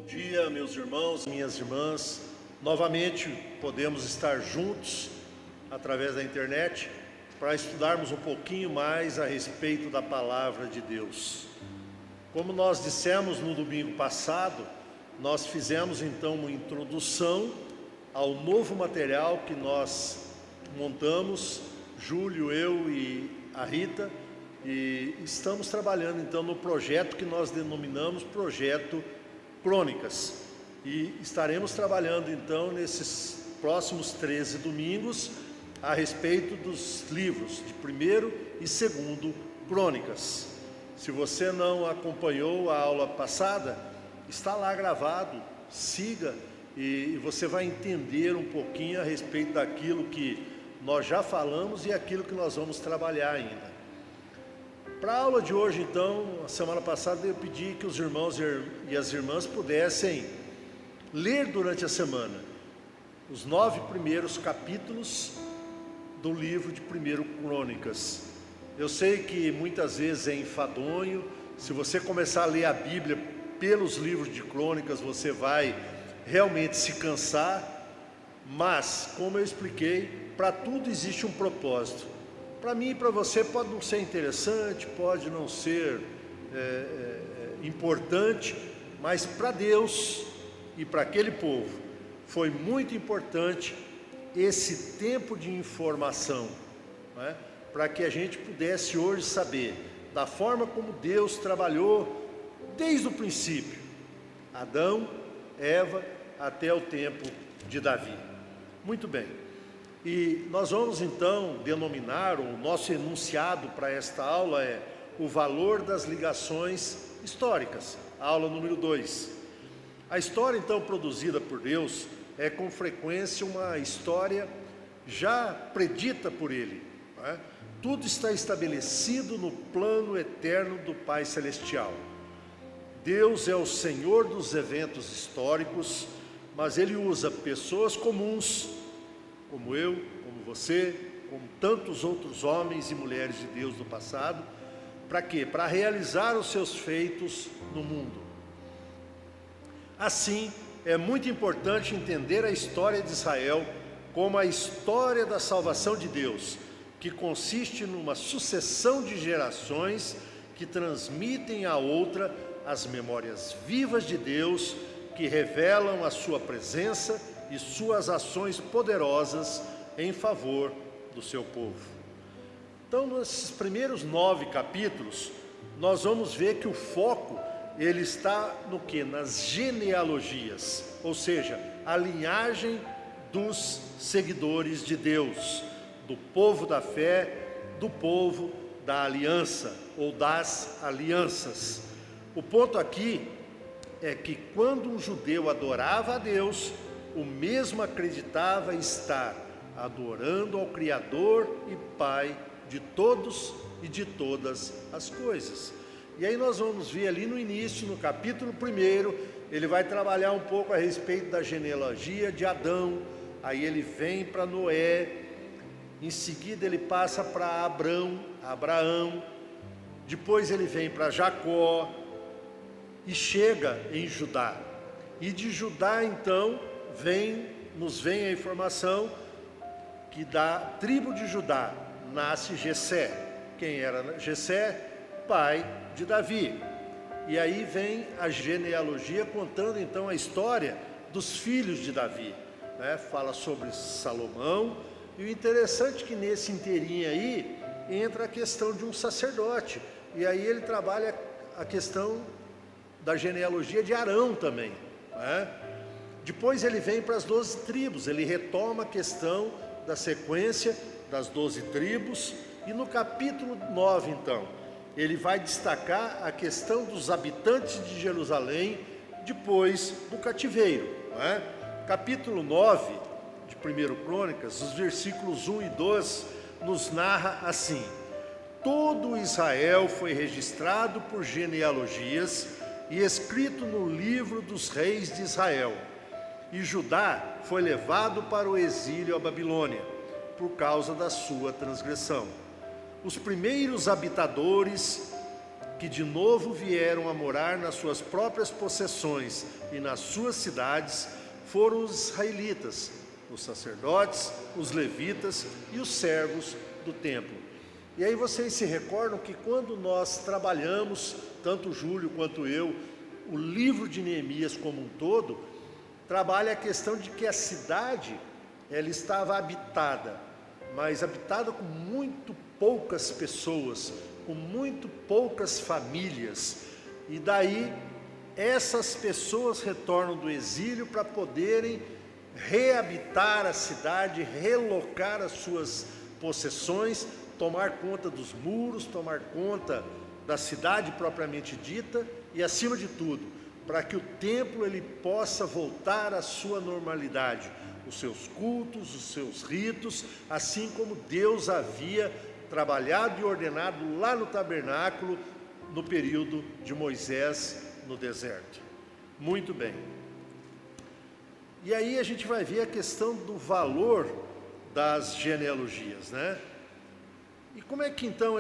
dia, meus irmãos, minhas irmãs. Novamente podemos estar juntos através da internet para estudarmos um pouquinho mais a respeito da palavra de Deus. Como nós dissemos no domingo passado, nós fizemos então uma introdução ao novo material que nós montamos, Júlio, eu e a Rita, e estamos trabalhando então no projeto que nós denominamos Projeto Crônicas, e estaremos trabalhando então nesses próximos 13 domingos a respeito dos livros de 1º e 2º Crônicas. Se você não acompanhou a aula passada, está lá gravado, siga e você vai entender um pouquinho a respeito daquilo que nós já falamos e aquilo que nós vamos trabalhar ainda. Para a aula de hoje, então, a semana passada eu pedi que os irmãos e as irmãs pudessem ler durante a semana os 9 primeiros capítulos do livro de 1º Crônicas. Eu sei que muitas vezes é enfadonho, se você começar a ler a Bíblia pelos livros de crônicas, você vai realmente se cansar, mas, como eu expliquei, para tudo existe um propósito. Para mim e para você pode não ser interessante, pode não ser importante, mas para Deus e para aquele povo foi muito importante esse tempo de informação, né? Para que a gente pudesse hoje saber da forma como Deus trabalhou desde o princípio, Adão, Eva, até o tempo de Davi. Muito bem. E nós vamos então denominar, o nosso enunciado para esta aula é o valor das ligações históricas, a aula número 2. A história então produzida por Deus é com frequência uma história já predita por Ele, né? Tudo está estabelecido no plano eterno do Pai Celestial. Deus é o Senhor dos eventos históricos, mas Ele usa pessoas comuns, como eu, como você, como tantos outros homens e mulheres de Deus do passado, para quê? Para realizar os seus feitos no mundo. Assim, é muito importante entender a história de Israel como a história da salvação de Deus, que consiste numa sucessão de gerações que transmitem a outra as memórias vivas de Deus, que revelam a sua presença e suas ações poderosas em favor do seu povo. Então, nesses primeiros 9 capítulos, nós vamos ver que o foco, ele está no quê? Nas genealogias, ou seja, a linhagem dos seguidores de Deus, do povo da fé, do povo da aliança, ou das alianças. O ponto aqui é que quando um judeu adorava a Deus, o mesmo acreditava estar adorando ao Criador e Pai de todos e de todas as coisas. E aí nós vamos ver ali no início, no capítulo 1, ele vai trabalhar um pouco a respeito da genealogia de Adão, aí ele vem para Noé, em seguida ele passa para Abraão, depois ele vem para Jacó e chega em Judá. E de Judá então nos vem a informação que da tribo de Judá nasce Jessé. Quem era Jessé? Pai de Davi. E aí vem a genealogia contando então a história dos filhos de Davi, né? Fala sobre Salomão, e o interessante é que nesse inteirinho aí entra a questão de um sacerdote, e aí ele trabalha a questão da genealogia de Arão também, né? Depois ele vem para as 12 tribos, ele retoma a questão da sequência das 12 tribos, e no capítulo 9 então, ele vai destacar a questão dos habitantes de Jerusalém depois do cativeiro, não é? Capítulo 9 de 1º Crônicas, os versículos 1 e 2, nos narra assim: todo Israel foi registrado por genealogias e escrito no livro dos reis de Israel. E Judá foi levado para o exílio à Babilônia, por causa da sua transgressão. Os primeiros habitadores que de novo vieram a morar nas suas próprias possessões e nas suas cidades, foram os israelitas, os sacerdotes, os levitas e os servos do templo. E aí vocês se recordam que quando nós trabalhamos, tanto o Júlio quanto eu, o livro de Neemias como um todo, trabalha a questão de que a cidade, ela estava habitada, mas habitada com muito poucas pessoas, com muito poucas famílias, e daí essas pessoas retornam do exílio para poderem reabitar a cidade, relocar as suas possessões, tomar conta dos muros, tomar conta da cidade propriamente dita e, acima de tudo, para que o templo ele possa voltar à sua normalidade, os seus cultos, os seus ritos, assim como Deus havia trabalhado e ordenado lá no tabernáculo no período de Moisés no deserto. Muito bem. E aí a gente vai ver a questão do valor das genealogias, né? E como é que então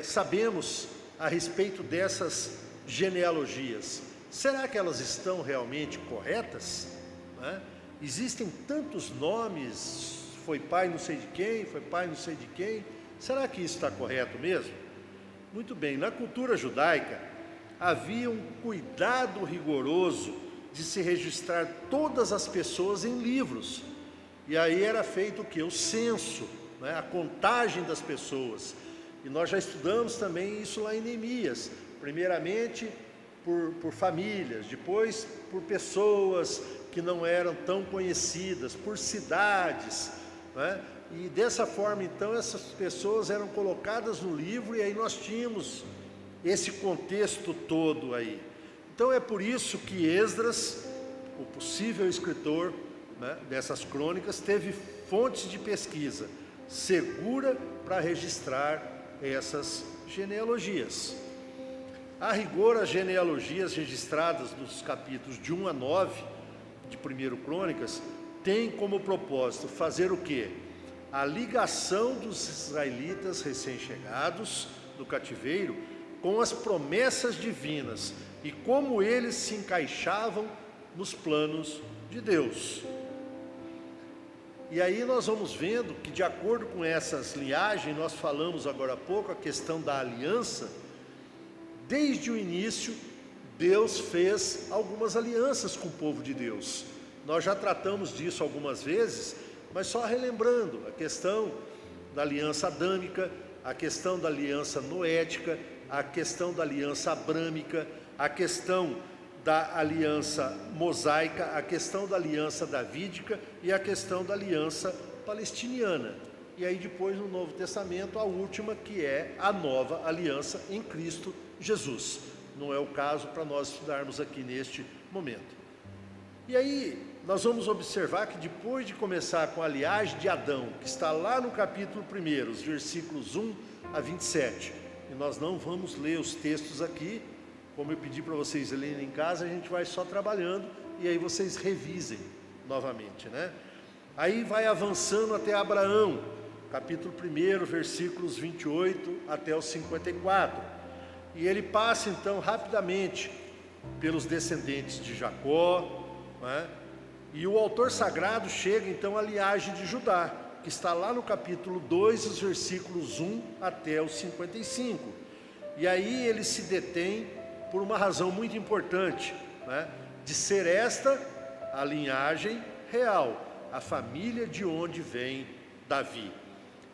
sabemos a respeito dessas genealogias? Será que elas estão realmente corretas? Né? Existem tantos nomes, foi pai não sei de quem, foi pai não sei de quem. Será que isso está correto mesmo? Muito bem, na cultura judaica havia um cuidado rigoroso de se registrar todas as pessoas em livros. E aí era feito o quê? O censo, né? A contagem das pessoas. E nós já estudamos também isso lá em Neemias. Primeiramente por famílias, depois por pessoas que não eram tão conhecidas, por cidades, né? E dessa forma então essas pessoas eram colocadas no livro e aí nós tínhamos esse contexto todo aí. Então é por isso que Esdras, o possível escritor, né, dessas crônicas, teve fontes de pesquisa segura para registrar essas genealogias. A rigor, as genealogias registradas nos capítulos de 1 a 9 de 1 Crônicas têm como propósito fazer o quê? A ligação dos israelitas recém-chegados do cativeiro com as promessas divinas e como eles se encaixavam nos planos de Deus. E aí nós vamos vendo que, de acordo com essas linhagens, nós falamos agora há pouco a questão da aliança. Desde o início, Deus fez algumas alianças com o povo de Deus. Nós já tratamos disso algumas vezes, mas só relembrando a questão da aliança adâmica, a questão da aliança noética, a questão da aliança abrâmica, a questão da aliança mosaica, a questão da aliança davídica e a questão da aliança palestiniana. E aí depois no Novo Testamento a última, que é a nova aliança em Cristo Jesus. Não é o caso para nós estudarmos aqui neste momento. E aí nós vamos observar que depois de começar com a linhagem de Adão, que está lá no capítulo 1, os versículos 1 a 27, e nós não vamos ler os textos aqui, como eu pedi para vocês lerem em casa, a gente vai só trabalhando e aí vocês revisem novamente, né? Aí vai avançando até Abraão, capítulo 1, versículos 28 até os 54. E ele passa então rapidamente pelos descendentes de Jacó, né? E o autor sagrado chega então à linhagem de Judá, que está lá no capítulo 2, os versículos 1 até os 55. E aí ele se detém por uma razão muito importante, né? De ser esta a linhagem real, a família de onde vem Davi.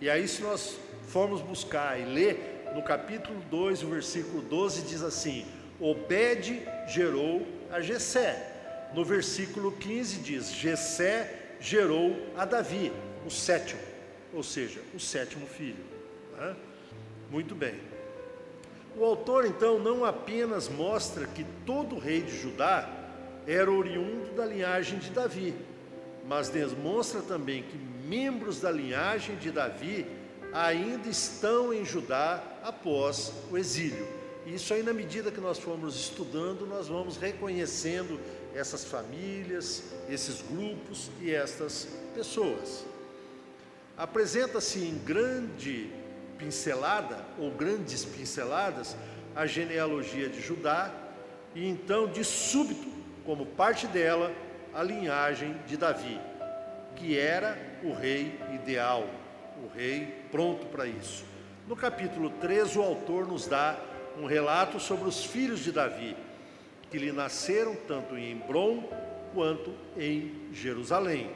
E aí, se nós formos buscar e ler, no capítulo 2, o versículo 12, diz assim: Obed gerou a Jessé. No versículo 15 diz: Jessé gerou a Davi, o sétimo, ou seja, o sétimo filho, né? Muito bem. O autor então não apenas mostra que todo rei de Judá era oriundo da linhagem de Davi, mas demonstra também que membros da linhagem de Davi ainda estão em Judá após o exílio. Isso aí, na medida que nós formos estudando, nós vamos reconhecendo essas famílias, esses grupos e estas pessoas. Apresenta-se em grande pincelada, ou grandes pinceladas, a genealogia de Judá, e então, de súbito, como parte dela, a linhagem de Davi, que era o rei ideal, o rei pronto para isso. No capítulo 3, o autor nos dá um relato sobre os filhos de Davi, que lhe nasceram tanto em Hebrom quanto em Jerusalém.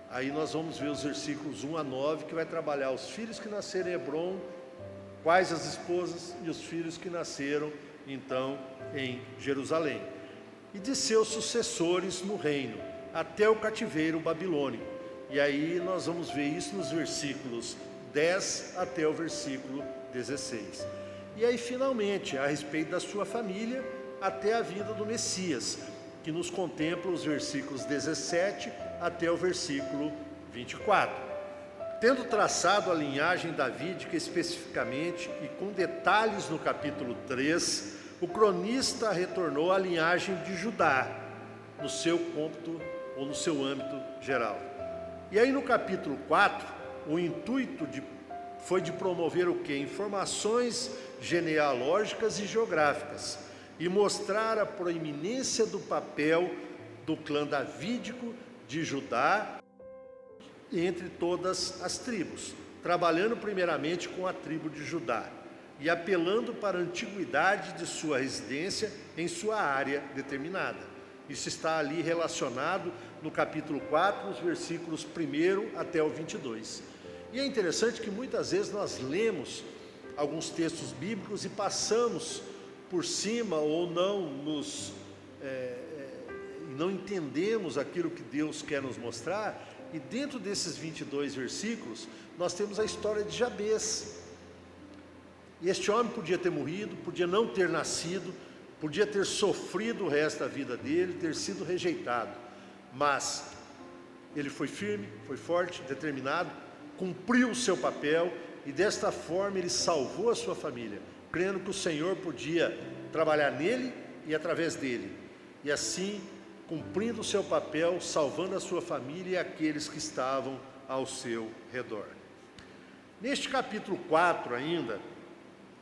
Aí nós vamos ver os versículos 1 a 9, que vai trabalhar os filhos que nasceram em Hebrom, quais as esposas, e os filhos que nasceram, então, em Jerusalém. E de seus sucessores no reino, até o cativeiro babilônico. E aí nós vamos ver isso nos versículos 10 até o versículo 16. E aí, finalmente, a respeito da sua família, até a vinda do Messias, que nos contempla os versículos 17 até o versículo 24. Tendo traçado a linhagem davídica especificamente e com detalhes no capítulo 3, o cronista retornou à linhagem de Judá, no seu cômputo ou no seu âmbito geral. E aí no capítulo 4, o intuito foi de promover o quê? Informações genealógicas e geográficas, e mostrar a proeminência do papel do clã davídico de Judá entre todas as tribos, trabalhando primeiramente com a tribo de Judá e apelando para a antiguidade de sua residência em sua área determinada. Isso está ali relacionado no capítulo 4, os versículos 1 até o 22. E é interessante que muitas vezes nós lemos alguns textos bíblicos e passamos por cima ou não entendemos aquilo que Deus quer nos mostrar. E dentro desses 22 versículos, nós temos a história de Jabez. E este homem podia ter morrido, podia não ter nascido, podia ter sofrido o resto da vida dele, ter sido rejeitado. Mas ele foi firme, foi forte, determinado, cumpriu o seu papel e desta forma ele salvou a sua família, crendo que o Senhor podia trabalhar nele e através dele. E assim, cumprindo o seu papel, salvando a sua família e aqueles que estavam ao seu redor. Neste capítulo 4 ainda,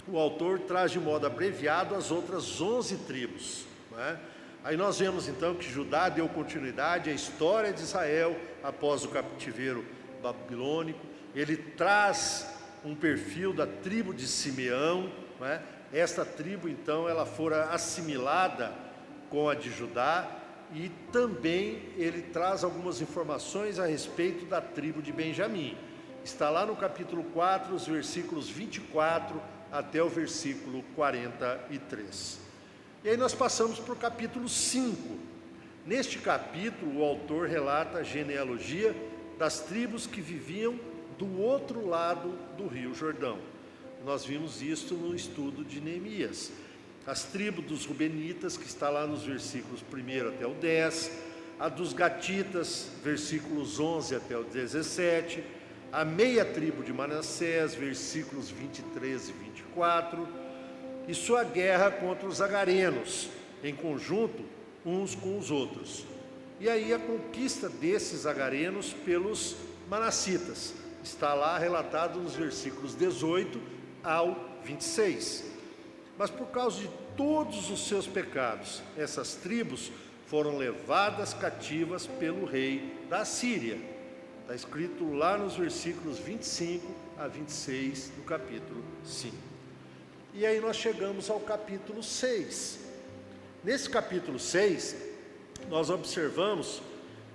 o autor traz de modo abreviado as outras 11 tribos, né? Aí nós vemos então que Judá deu continuidade à história de Israel após o cativeiro babilônico. Ele traz um perfil da tribo de Simeão, né? Esta tribo então ela fora assimilada com a de Judá, e também ele traz algumas informações a respeito da tribo de Benjamim. Está lá no capítulo 4, os versículos 24 até o versículo 43. E aí nós passamos para o capítulo 5. Neste capítulo, o autor relata a genealogia das tribos que viviam do outro lado do rio Jordão. Nós vimos isso no estudo de Neemias. As tribos dos Rubenitas, que está lá nos versículos 1 até o 10, a dos Gatitas, versículos 11 até o 17, a meia tribo de Manassés, versículos 23 e 24, e sua guerra contra os agarenos, em conjunto uns com os outros. E aí a conquista desses agarenos pelos manassitas, está lá relatado nos versículos 18 ao 26. Mas por causa de todos os seus pecados, essas tribos foram levadas cativas pelo rei da Síria. Está escrito lá nos versículos 25 a 26 do capítulo 5. E aí nós chegamos ao capítulo 6. Nesse capítulo 6, nós observamos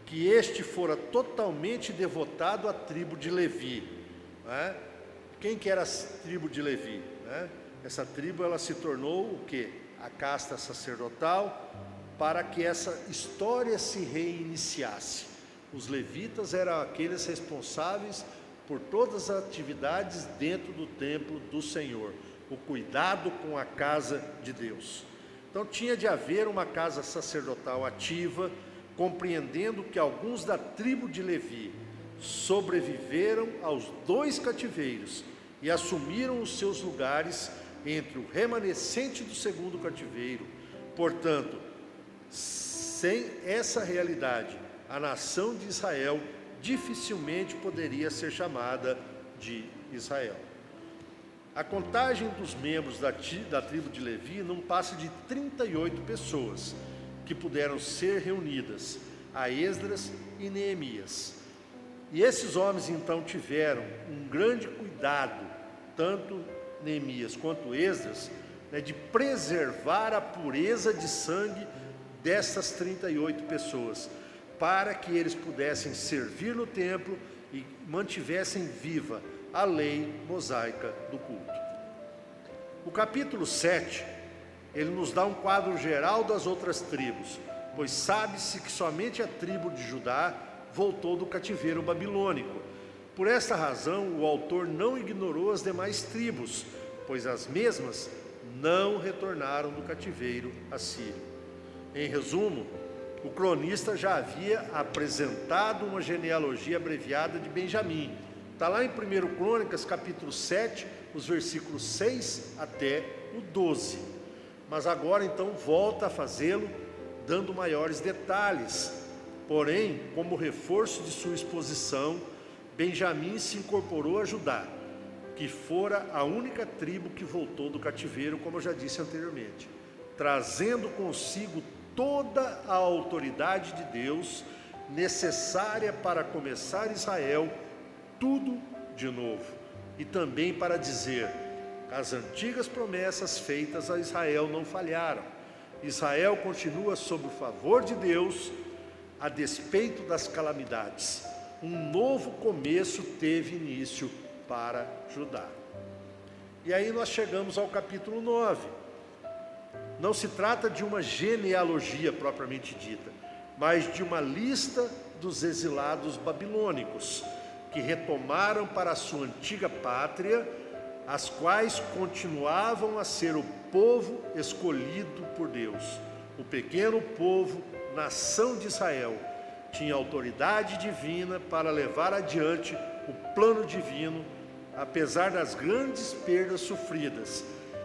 que este fora totalmente devotado à tribo de Levi, né? Quem que era a tribo de Levi, né? Essa tribo ela se tornou o quê? A casta sacerdotal, para que essa história se reiniciasse. Os levitas eram aqueles responsáveis por todas as atividades dentro do templo do Senhor, o cuidado com a casa de Deus. Então tinha de haver uma casa sacerdotal ativa, compreendendo que alguns da tribo de Levi sobreviveram aos 2 cativeiros e assumiram os seus lugares entre o remanescente do 2º cativeiro. Portanto, sem essa realidade, a nação de Israel dificilmente poderia ser chamada de Israel. A contagem dos membros da tribo de Levi não passa de 38 pessoas que puderam ser reunidas a Esdras e Neemias. E esses homens então tiveram um grande cuidado, tanto Neemias quanto Esdras, de preservar a pureza de sangue dessas 38 pessoas, para que eles pudessem servir no templo e mantivessem viva a lei mosaica do culto. O capítulo 7, ele nos dá um quadro geral das outras tribos, pois sabe-se que somente a tribo de Judá voltou do cativeiro babilônico. Por esta razão, o autor não ignorou as demais tribos, pois as mesmas não retornaram do cativeiro assírio. Em resumo, o cronista já havia apresentado uma genealogia abreviada de Benjamim. Está lá em 1 Crônicas, capítulo 7, os versículos 6 até o 12. Mas agora, então, volta a fazê-lo, dando maiores detalhes. Porém, como reforço de sua exposição, Benjamim se incorporou a Judá, que fora a única tribo que voltou do cativeiro, como eu já disse anteriormente, trazendo consigo toda a autoridade de Deus necessária para começar Israel tudo de novo, e também para dizer: as antigas promessas feitas a Israel não falharam. Israel continua sob o favor de Deus, a despeito das calamidades. Um novo começo teve início para Judá. E aí nós chegamos ao capítulo 9. Não se trata de uma genealogia propriamente dita, mas de uma lista dos exilados babilônicos, que retomaram para a sua antiga pátria, as quais continuavam a ser o povo escolhido por Deus. O pequeno povo, nação de Israel, tinha autoridade divina para levar adiante o plano divino, apesar das grandes perdas sofridas,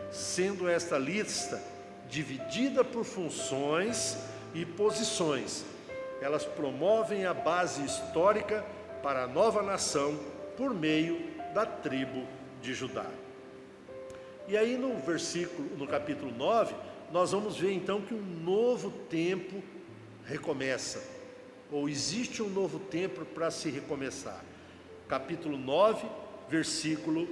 sendo esta lista dividida por funções e posições. Elas promovem a base histórica para a nova nação por meio da tribo de Judá. E aí no capítulo 9, nós vamos ver então que um novo tempo recomeça, ou existe um novo tempo para se recomeçar. Capítulo 9, versículo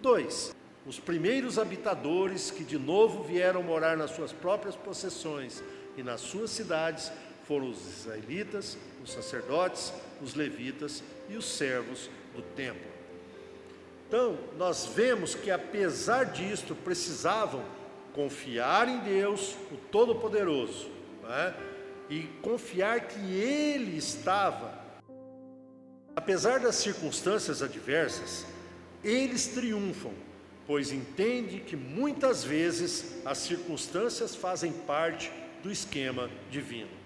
2. Os primeiros habitadores que de novo vieram morar nas suas próprias possessões e nas suas cidades foram os israelitas, os sacerdotes, os levitas e os servos do templo. Então, nós vemos que apesar disto, precisavam confiar em Deus, o Todo-Poderoso, né? E confiar que Ele estava. Apesar das circunstâncias adversas, eles triunfam, pois entendem que muitas vezes as circunstâncias fazem parte do esquema divino.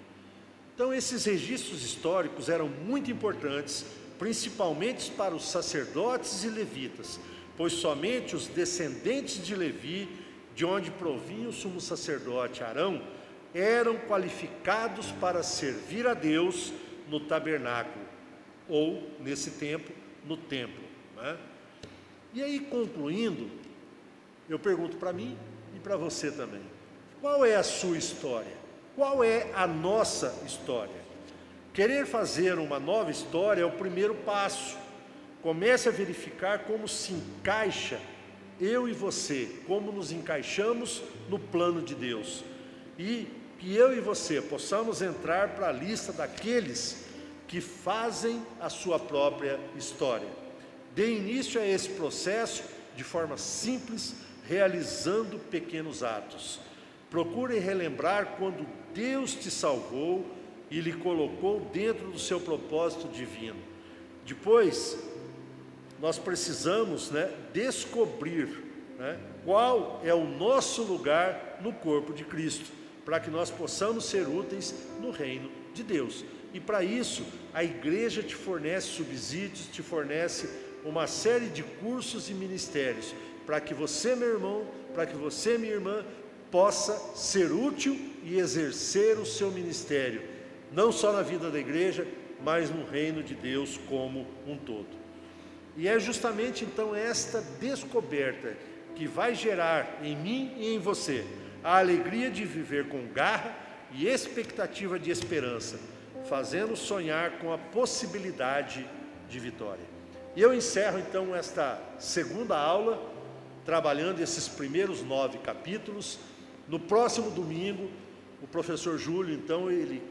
Então, esses registros históricos eram muito importantes, principalmente para os sacerdotes e levitas, pois somente os descendentes de Levi, de onde provinha o sumo sacerdote Arão, eram qualificados para servir a Deus no tabernáculo, ou, nesse tempo, no templo, né? E aí, concluindo, eu pergunto para mim e para você também: qual é a sua história? Qual é a nossa história? Querer fazer uma nova história é o primeiro passo. Comece a verificar como se encaixa eu e você, como nos encaixamos no plano de Deus. E que eu e você possamos entrar para a lista daqueles que fazem a sua própria história. Dê início a esse processo de forma simples, realizando pequenos atos. Procure relembrar quando Deus te salvou e lhe colocou dentro do seu propósito divino. Depois, nós precisamos descobrir qual é o nosso lugar no corpo de Cristo, para que nós possamos ser úteis no reino de Deus. E para isso, a igreja te fornece subsídios, te fornece uma série de cursos e ministérios, para que você, meu irmão, para que você, minha irmã, possa ser útil e exercer o seu ministério, não só na vida da igreja, mas no reino de Deus como um todo. E é justamente então esta descoberta que vai gerar em mim e em você a alegria de viver com garra e expectativa de esperança, fazendo sonhar com a possibilidade de vitória. E eu encerro então esta segunda aula, trabalhando esses primeiros 9 capítulos. No próximo domingo, o professor Júlio, então, ele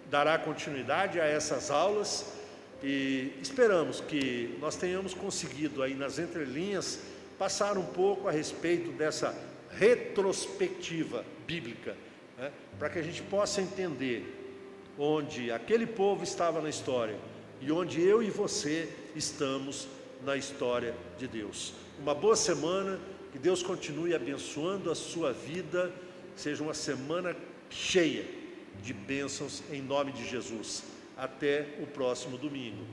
dará continuidade a essas aulas, e esperamos que nós tenhamos conseguido aí nas entrelinhas passar um pouco a respeito dessa retrospectiva bíblica, né, para que a gente possa entender onde aquele povo estava na história e onde eu e você estamos na história de Deus. Uma boa semana, que Deus continue abençoando a sua vida, seja uma semana cheia de bênçãos em nome de Jesus. Até o próximo domingo.